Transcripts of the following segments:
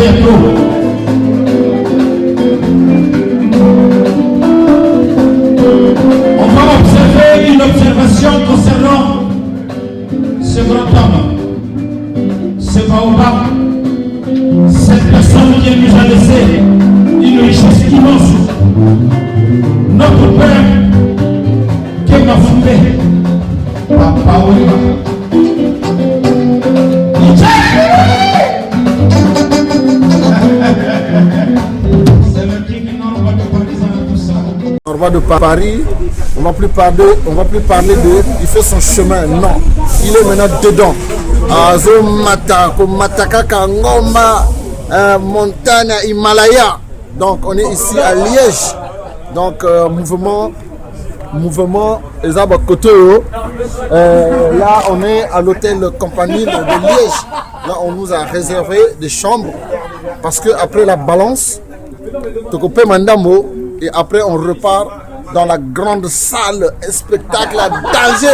bientôt. On va observer une observation concernant ce grand homme, ce baobab, cette personne qui nous a laissé une richesse immense. Notre Père qui m'a fondé, Papa Ouéba. C'est le king Norba de partisan tout ça. Norba de Paris, on va plus parler de il fait son chemin, non. Il est maintenant dedans. Mataka Ngoma, montagne Himalaya. Donc on est ici à Liège. Donc mouvement les arbres côté. Là on est à l'hôtel Compagnie de Liège. Là on nous a réservé des chambres parce que après la balance, Tokopé Mandambo, et après on repart dans la grande salle, spectacle à danger.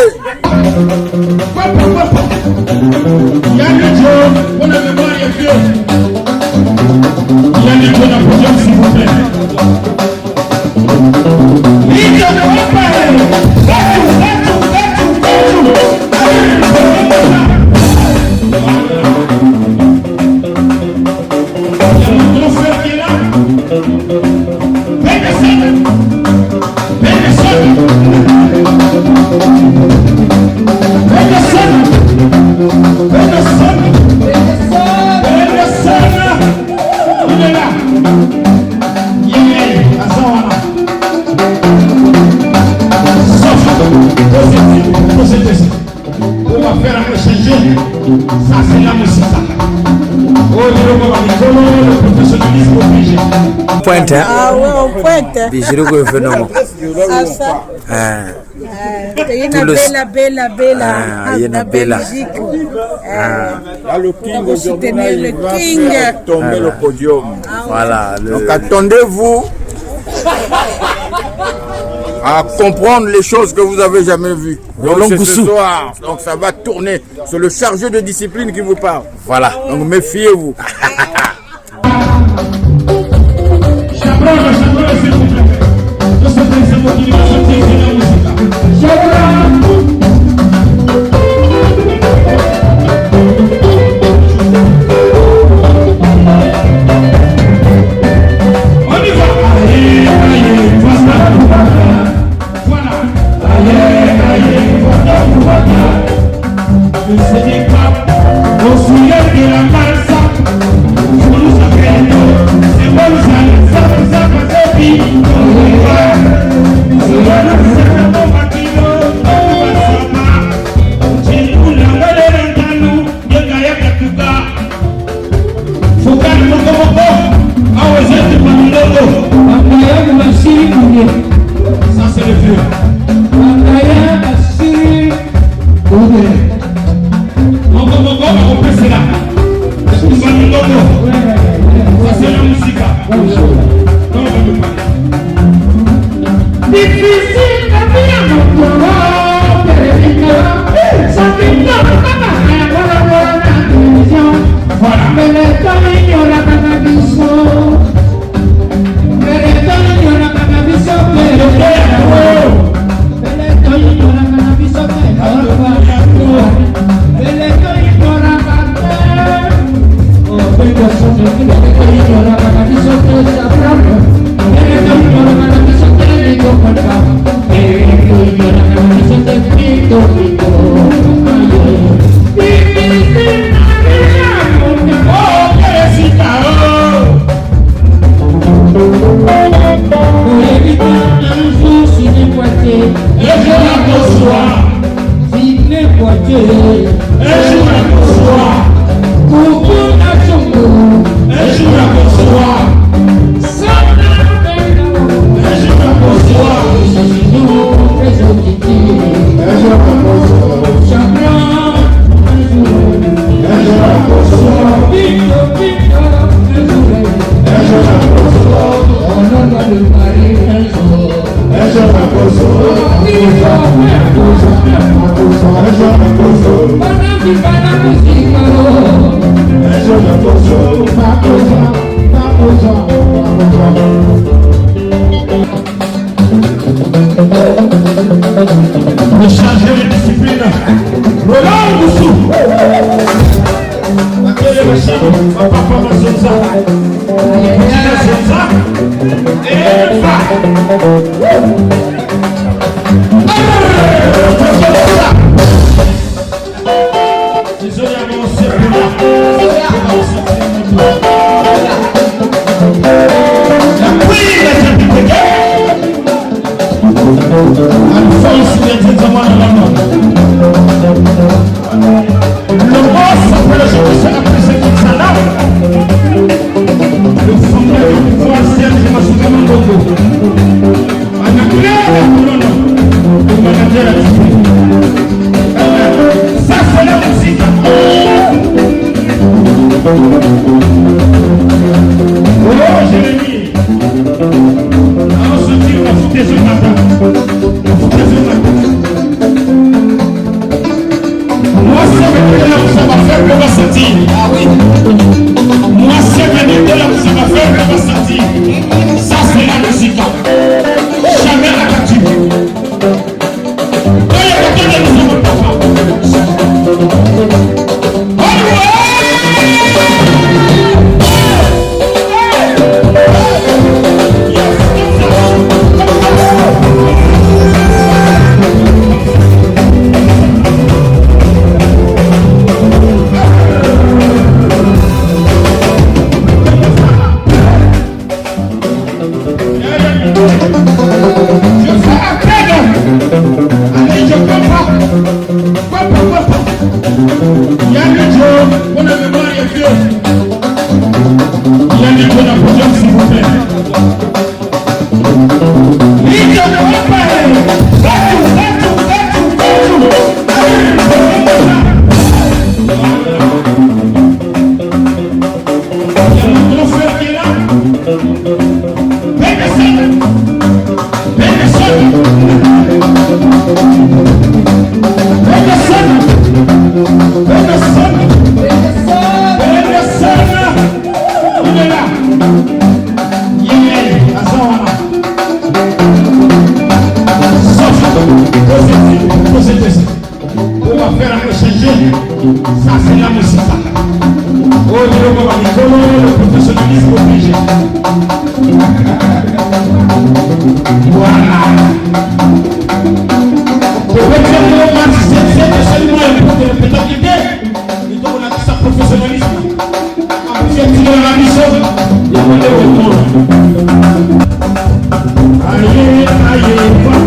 Ça c'est la musique. Pointe, hein? Ah ouais, on pointe. Bijou que fait non. Ah ça. Bella. Bella. Là le king aujourd'hui le king tomber le podium. Voilà. Donc attendez-vous à comprendre les choses que vous avez jamais vues. Donc ce soir, donc ça va tourner. C'est le chargé de discipline qui vous parle. Voilà. Donc méfiez-vous. Ça c'est le vieux. Ça c'est la musique. Difficile de bien voilà. Mais les temps ignorent la vision. Mais les temps ignorent la vision. Mais les temps ignorent la vision. Mais les temps ignorent la Viva faire un peu changer. Ça, c'est la musique. Oh, le professionnalisme obligé. Voilà. C'est seulement un peu de pétalité. Il doit avoir sa professionnalisme. Si tu es la mission, il y a un retour. Aïe, aïe, voilà.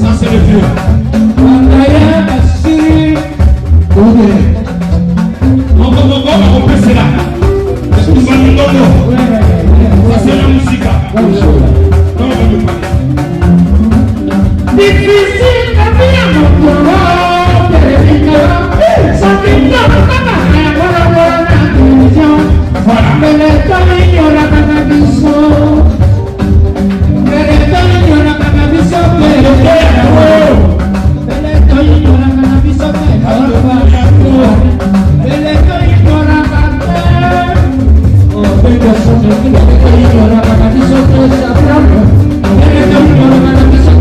Ça c'est le vieux. Ça c'est la musique. Difficile la vie à mon corps, sans qu'il n'y ait pas la télévision. Mais les temps il y aura pas ma vision. Mais les temps il y aura pas ma vision. Mais les temps il y aura pas ma vision. Mais les temps il y aura pas ma vision. Oh, mais personne ne dit que il y aura pas ma vision. Mais les temps il y aura pas ma vision.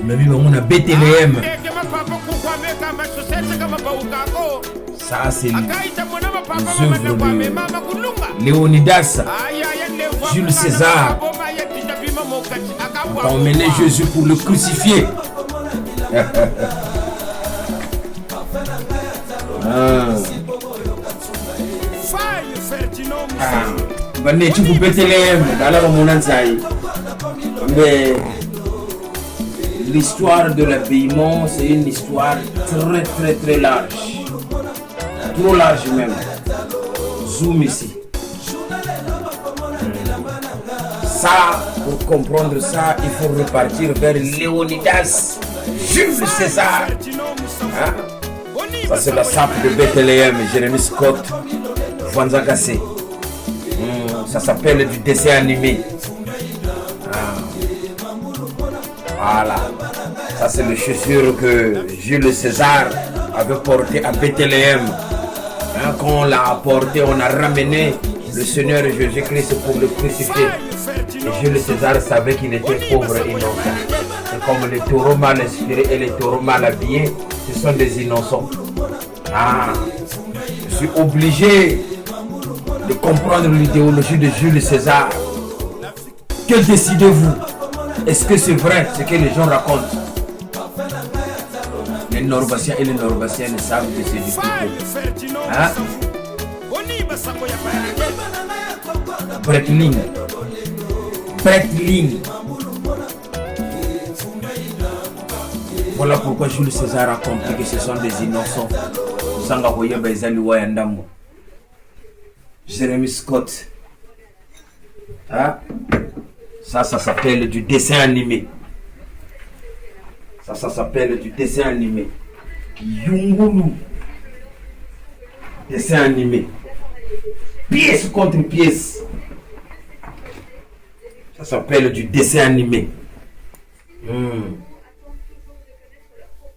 Mais on a BTLM. Ça, c'est les œuvres de Léonidas, Jules César. On a emmené Jésus pour le crucifier. Tu peux BTLM. Mais l'histoire de l'habillement, c'est une histoire très large. Trop large même. Zoom ici. Ça, pour comprendre ça, il faut repartir vers Léonidas, Jules César. Hein? Ça, c'est la sape de Bethléem, Jérémie Scott, Vanza Gassé. Ça s'appelle du dessin animé. Voilà. Ça, c'est le chaussure que Jules César avait porté à Bethléem. Hein, quand on l'a apporté, on a ramené le Seigneur Jésus-Christ pour le crucifier. Et Jules César savait qu'il était pauvre et innocent. C'est comme les taureaux mal inspirés et les taureaux mal habillés, ce sont des innocents. Je suis obligé de comprendre l'idéologie de Jules César. Que décidez-vous? Est-ce que c'est vrai ce que les gens racontent? Les Norbassiens et les Norbassiennes savent que c'est du people. Hein? Breitling. Voilà pourquoi Jules César a compris que ce sont des innocents. Jérémie Scott. Hein? Ça s'appelle du dessin animé. Ça s'appelle du dessin animé. Yungulu. Dessin animé. Pièce contre pièce. Ça s'appelle du dessin animé.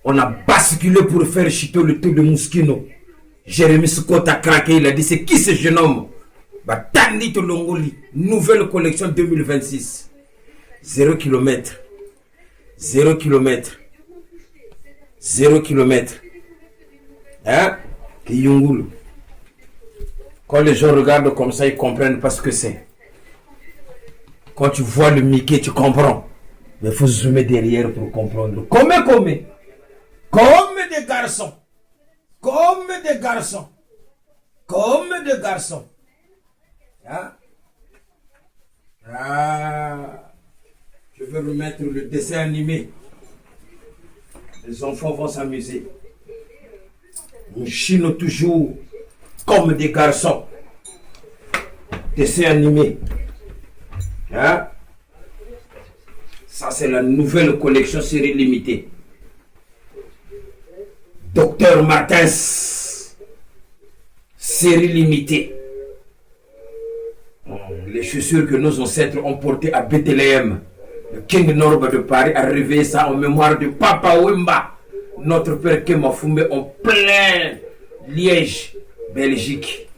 On a basculé pour faire chuter le taux de Mouskino. Jérémie Scott a craqué, il a dit c'est qui ce jeune homme? Tandito Longoli, nouvelle collection 2026. 0 km. 0 km. 0 km. Hein? Kiyungulu. Quand les gens regardent comme ça, ils comprennent pas ce que c'est. Quand tu vois le Mickey, tu comprends. Mais il faut zoomer derrière pour comprendre. Comme des garçons. Comme des garçons. Comme des garçons. Je vais remettre le dessin animé. Les enfants vont s'amuser. On chine toujours comme des garçons. Dessin animé. Ça, c'est la nouvelle collection série limitée. Docteur Martins. Série limitée. Les chaussures que nos ancêtres ont portées à Bethléem. Le King Norba de Paris a réveillé ça en mémoire de Papa Wemba, notre père Kemafumbe, en plein Liège, Belgique.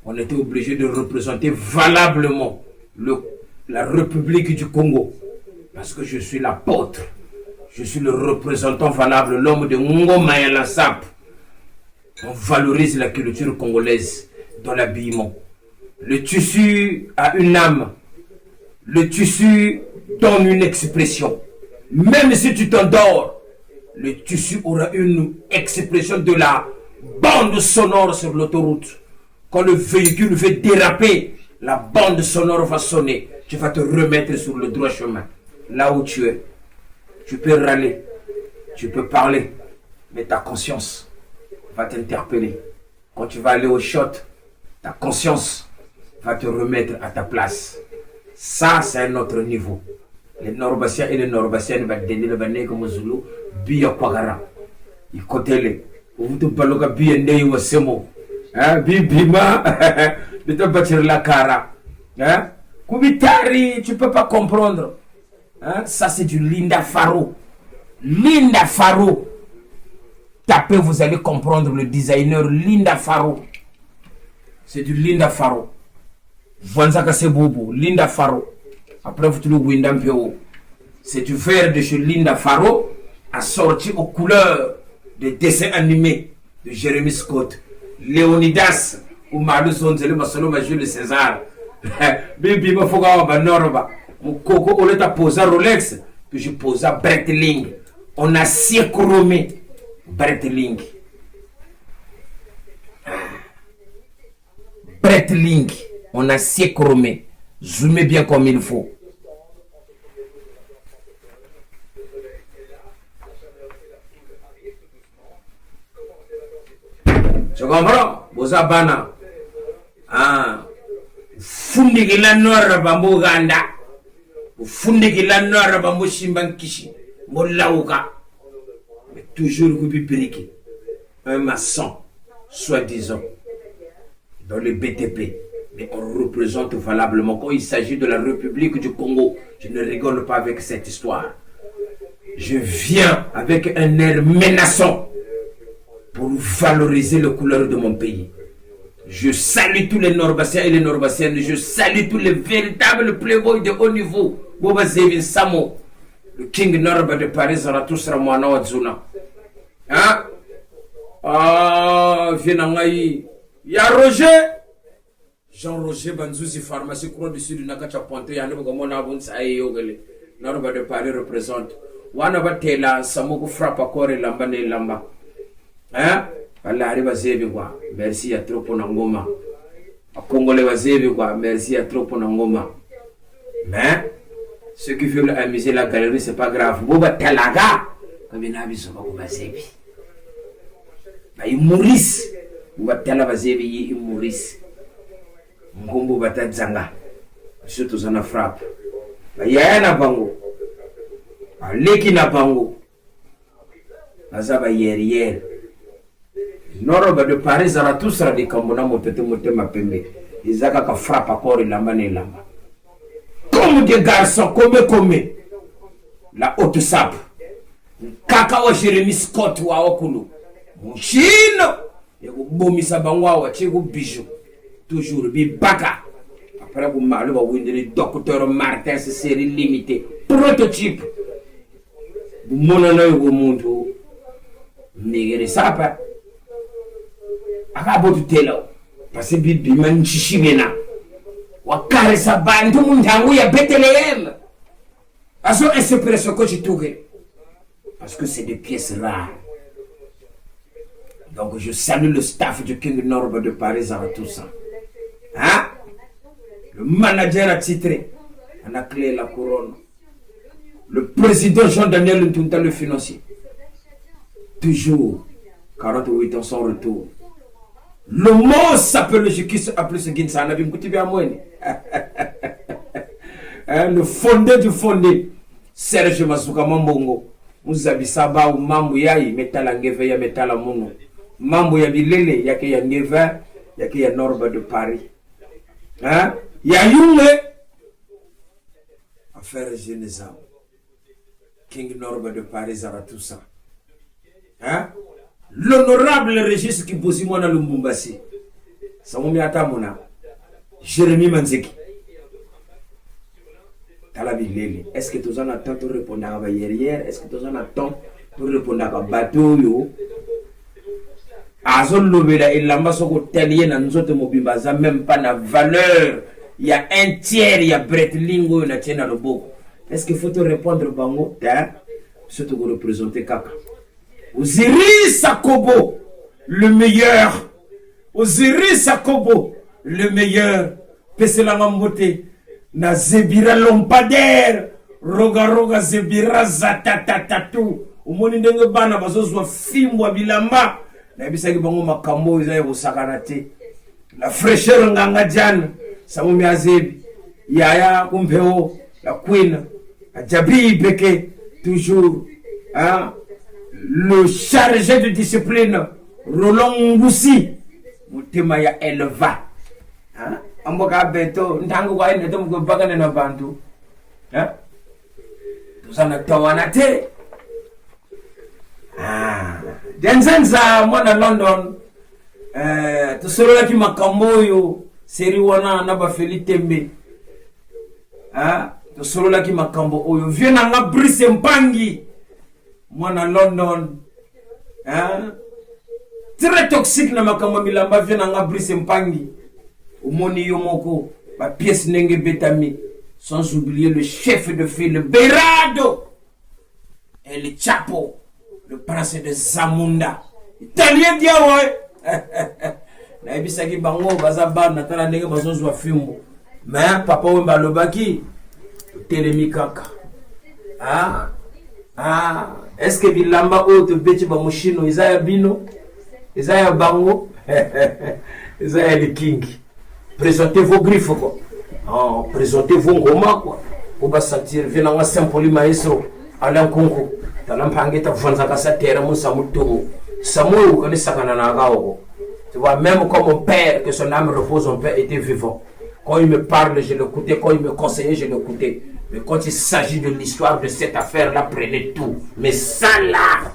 On était obligé de représenter valablement le la République du Congo. Parce que je suis l'apôtre. Je suis le représentant valable, l'homme de Ngoma et la Sap. On valorise la culture congolaise dans l'habillement. Le tissu a une âme. Le tissu donne une expression. Même si tu t'endors, le tissu aura une expression de la bande sonore sur l'autoroute. Quand le véhicule veut déraper, la bande sonore va sonner. Tu vas te remettre sur le droit chemin. Là où tu es. Tu peux râler. Tu peux parler. Mais ta conscience va t'interpeller. Quand tu vas aller au shot, ta conscience va te remettre à ta place. Ça, c'est un autre niveau. Les Norbassiens et les Norbassiennes vont donner le bané comme Zulu, Bia Kwagara. Ils côté les. Vous te baloga Bia Ney ou Semo. Hein, Bima, de te bâtir la cara. Hein, Kubitari, tu peux pas comprendre. Hein, ça, c'est du Linda Faro. Linda Faro. Tapez, vous allez comprendre le designer Linda Faro. C'est du Linda Faro. Vanzaka Sebobo, Linda Faro. Après, vous trouvez Windam Pio. C'est du verre de chez Linda Faro, assorti aux couleurs des dessins animés de Jérémy Scott. Léonidas, ou Malou Zonzele, Masoloma Jules César. Bibi, ma foga wa Norba. Mon coco, on est posé Rolex, que je pose à Breitling. On a si chromé. Breitling. Breitling. On a si chromé. Zoomez bien comme il faut. Tu comprends? Bozabana. Ah. Fundigila nora bambo ganda. Fundigila nora bambo shimbankishi. Molauka. Mais toujours Ruby Perique. Un maçon, soi-disant, dans le BTP. Mais on représente valablement. Quand il s'agit de la République du Congo, je ne rigole pas avec cette histoire. Je viens avec un air menaçant pour valoriser les couleurs de mon pays. Je salue tous les Norbassiens et les Norbassiennes. Je salue tous les véritables playboys de haut niveau. Boba Zevin Samo, le King Norba de Paris, Zarathustra Moana Wadzuna. Hein? Ah, Vienangaï. Ya Roger. Jean-Roger Banzouzi, pharmacie Croix du Sud, Nakacha Ponte, Yannou Gamona Bunsa et Yogale. Norba de Paris représente. Wanaba Tela, Samoko frappe à corps et lamba ne lamba. Hein? Allah arrive à Zébi quoi. Merci à trop pour Nangoma. À Congolais à Zébi quoi. Merci à trop pour Nangoma. Mais, ceux qui veulent amuser la galerie, c'est pas grave. Boba Telaga. Comme il a vu son Boba Zébi. Il Maurice. Boba Telaga Zébi, il Maurice. Ngombo Bata Zanga. Surtout ça na frappe. Yaya na bango. Leki na bango. Azaba hier. Noroba de Paris Zarathustra de Kambona Mopete Motema Pembe. Izaka ka frappe à corps et lamba ne lamba. Comme des garçons, comme. La haute sape. Kaka wa Jérémy Scott wa okulu. Mouchino. Yego bomisa bangwa wa chego bijou. Toujours bi baka. Après vous m'allez va windre docteur Martin série limitée. Prototype. Vous monana yo muntu. Nigere sapa. Akabo tutela. Parce que bibi man chishimena. Wakare sa bantu mundangu ya Bethlehem. Aso espresso ko chituge. Parce que c'est des pièces rares. Donc je salue le staff du King Norba de Paris Zarathustra. Hein? Le manager attitré, on a clé la couronne. Le président Jean-Daniel Ntunta, le financier. Toujours 48 ans sans retour. Le mot s'appelle Jukis appelé ce Ginsa. Le fondé du fondé, Serge Masuka Mambongo. Muzabi Saba ou Mambu Yayi, Metala Ngeve ya Metala Mono. Mambu ya Bilele, Yake ya Ngeve, Yake ya Norba de Paris. Hein? Ya Yunge. Affaire Genesa. King Norba de Paris Zarathustra. Hein? L'honorable Régis Kibosimona Lumbumbasi. Samoumi Atamona. Jérémy Manzeki. Talabilele. Est-ce que tu en as temps pour répondre à la hier? Est-ce que tu en as temps pour répondre à la bateau yo? Azol lobela ilamba soko telier na nzote mobimba za même pas na valeur. Il y a un tiers, il y a Bretlingo na tiena le boko. Est-ce qu'il faut te répondre bango? Surtout vous représenter Kaka. Osiris Sakobo, le meilleur. Osiris Sakobo, le meilleur. Pesela Mambote, na Zebira Lompadaire, Roga Zebira Zatatatatu. Umoni ndenge bana bazozwa fimbo bilamba. Na bisaki bango makambo izaye busakanate. La fraîcheur nganga jana, Samumi Azebi, Yaya Kumpeo, la Queen, la Jabi Beke, toujours, hein, le chargé de discipline, Roland Ngoussi, Mutema ya Elva. Hein? Amboka Beto, Ntango kwa ine tomu kubagane na bantu. Hein? Tuzana tawanate. Denzenza mwana London, tusorola ki makamboyo, seri wana naba Feli Tembe. Tusorola ki makambo oyo, viena nga Brice Mpangi, mwana London. Très toxique na makambo milamba, viena nga Brice Mpangi. Umoni yomoko, ba pièce nenge betami, sans oublier le chef de file, Berado, et le Chapo. Le prince de Zamunda. Italien diawe. Na ebisaki bango bazaba na tala ndenge bazozwa fimbo. Mais papa wemba lobaki telemi kaka. Est-ce que bilamba o te beti ba mushino Isaiah bino? Isaiah bango? Isaiah le king. Présentez vos griffes quoi. Présentez vos ngoma quoi. Pour ba sentir venant Saint-Pauli maestro Alain Konko. Talampangeta Vanzaka Satera Moussamuto. Samuel connaît Sakananagao. Tu vois, même comme mon père, que son âme repose, mon père était vivant. Quand il me parle, je l'écoutais. Quand il me conseillait, je l'écoutais. Mais quand il s'agit de l'histoire de cette affaire-là, prenez tout. Mais ça là,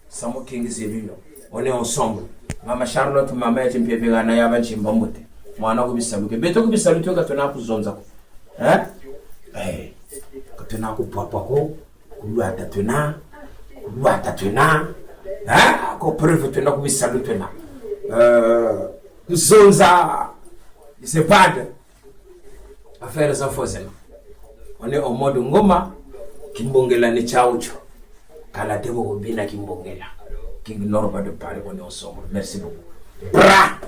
Samuel King Zévino, on est ensemble. Maman Charlotte, ma mère, tu me fais faire un aïe Chimbamote. Moi, on a oublié saluer. Mais tu as oublié saluer quand on a pour Zonza. Hein? Tena kupapa ko kulwa tatuna ko preuve tena ko bisalu tena zonza c'est pas affaire za fozela on est au mode ngoma kimbongela ni chaucho kala debo ko bina kimbongela king norba de Paris on est ensemble merci beaucoup bra